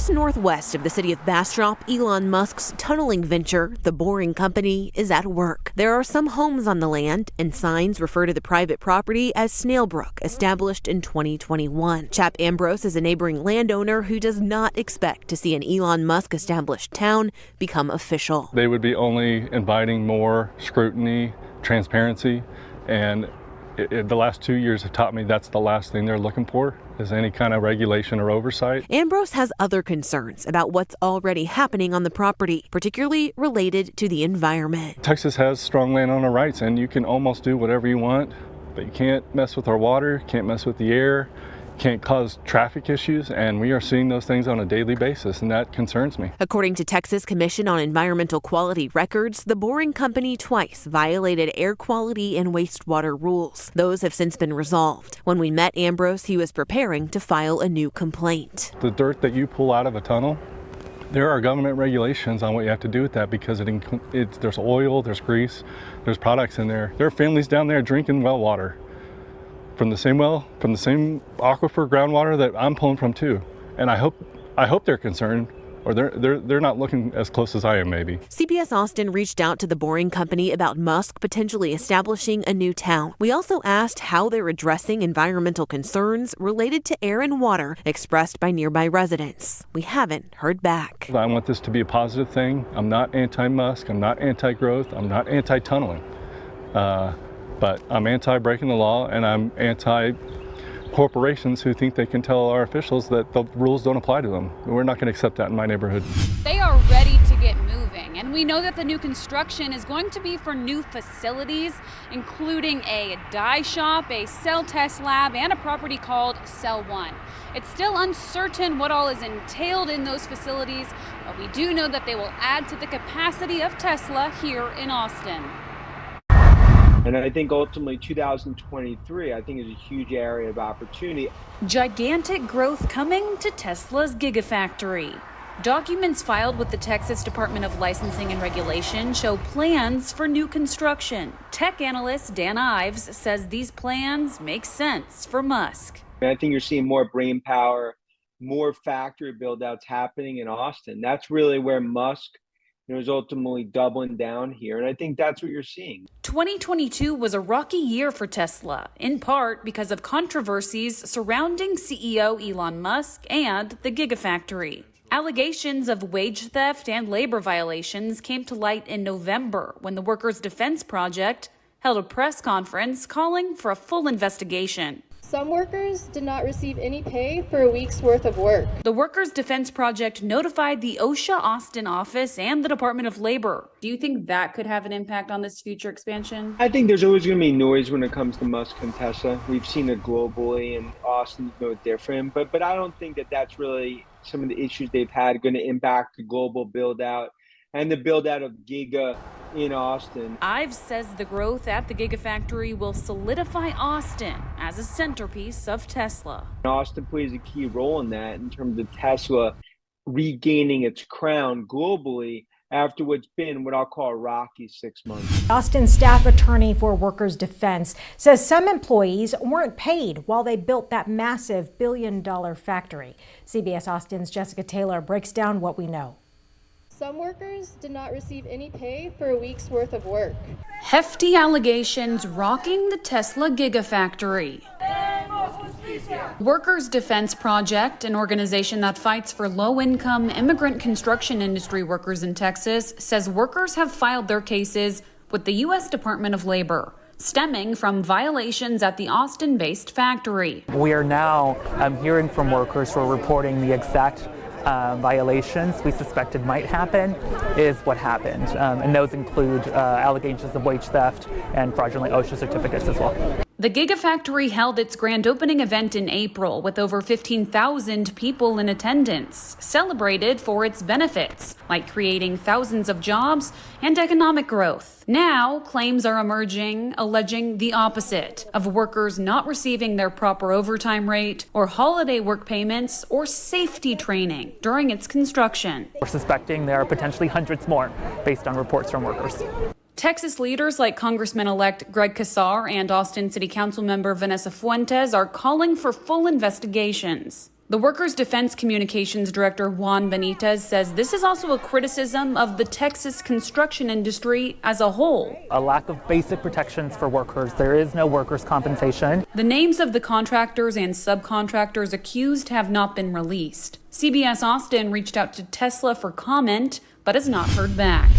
Just northwest of the city of Bastrop, Elon Musk's tunneling venture, the Boring Company, is at work. There are some homes on the land, and signs refer to the private property as Snailbrook, established in 2021. Chap Ambrose is a neighboring landowner who does not expect to see an Elon-Musk-established town become official. They would be only inviting more scrutiny, transparency, and the last 2 years have taught me that's the last thing they're looking for, is any kind of regulation or oversight. Ambrose has other concerns about what's already happening on the property, particularly related to the environment. Texas has strong landowner rights, and you can almost do whatever you want, but you can't mess with our water, can't mess with the air, can't cause traffic issues, and we are seeing those things on a daily basis, and that concerns me. According to Texas Commission on Environmental Quality records, the Boring Company twice violated air quality and wastewater rules. Those have since been resolved. When we met Ambrose, he was preparing to file a new complaint. The dirt that you pull out of a tunnel, there are government regulations on what you have to do with that, because there's oil, there's grease, there's products in there. There are families down there drinking well water from the same well, from the same aquifer groundwater that I'm pulling from too. And I hope they're concerned, or they're not looking as close as I am maybe. CBS Austin reached out to the Boring Company about Musk potentially establishing a new town. We also asked how they're addressing environmental concerns related to air and water expressed by nearby residents. We haven't heard back. I want this to be a positive thing. I'm not anti-Musk, I'm not anti-growth, I'm not anti-tunneling. But I'm anti-breaking the law, and I'm anti-corporations who think they can tell our officials that the rules don't apply to them. We're not going to accept that in my neighborhood. They are ready to get moving, and we know that the new construction is going to be for new facilities, including a dye shop, a cell test lab, and a property called Cell 1. It's still uncertain what all is entailed in those facilities, but we do know that they will add to the capacity of Tesla here in Austin. And I think ultimately 2023, I think, is a huge area of opportunity. Gigantic growth coming to Tesla's Gigafactory. Documents filed with the Texas Department of Licensing and Regulation show plans for new construction. Tech analyst Dan Ives says these plans make sense for Musk. And I think you're seeing more brain power, more factory build-outs happening in Austin. That's really where Musk is ultimately doubling down here. And I think that's what you're seeing. 2022 was a rocky year for Tesla, in part because of controversies surrounding CEO Elon Musk and the Gigafactory. Allegations of wage theft and labor violations came to light in November when the Workers' Defense Project held a press conference calling for a full investigation. Some workers did not receive any pay for a week's worth of work. The Workers' Defense Project notified the OSHA Austin office and the Department of Labor. Do you think that could have an impact on this future expansion? I think there's always going to be noise when it comes to Musk and Tesla. We've seen it globally, and Austin's no different. But I don't think that that's really some of the issues they've had going to impact the global build-out and the build-out of Giga in Austin. Ives says the growth at the Gigafactory will solidify Austin as a centerpiece of Tesla. Austin plays a key role in that, in terms of Tesla regaining its crown globally after what's been what I'll call a rocky 6 months. Austin staff attorney for Workers' Defense says some employees weren't paid while they built that massive billion-dollar factory. CBS Austin's Jessica Taylor breaks down what we know. Some workers did not receive any pay for a week's worth of work. Hefty allegations rocking the Tesla Gigafactory. Workers' Defense Project, an organization that fights for low-income immigrant construction industry workers in Texas, says workers have filed their cases with the U.S. Department of Labor, stemming from violations at the Austin-based factory. We are now hearing from workers who are reporting the exact violations we suspected might happen is what happened. And those include allegations of wage theft and fraudulent OSHA certificates as well. The Gigafactory held its grand opening event in April with over 15,000 people in attendance, celebrated for its benefits, like creating thousands of jobs and economic growth. Now, claims are emerging alleging the opposite, of workers not receiving their proper overtime rate or holiday work payments or safety training during its construction. We're suspecting there are potentially hundreds more based on reports from workers. Texas leaders like Congressman-elect Greg Casar and Austin City Council member Vanessa Fuentes are calling for full investigations. The Workers' Defense Communications Director Juan Benitez says this is also a criticism of the Texas construction industry as a whole. A lack of basic protections for workers. There is no workers' compensation. The names of the contractors and subcontractors accused have not been released. CBS Austin reached out to Tesla for comment, but has not heard back.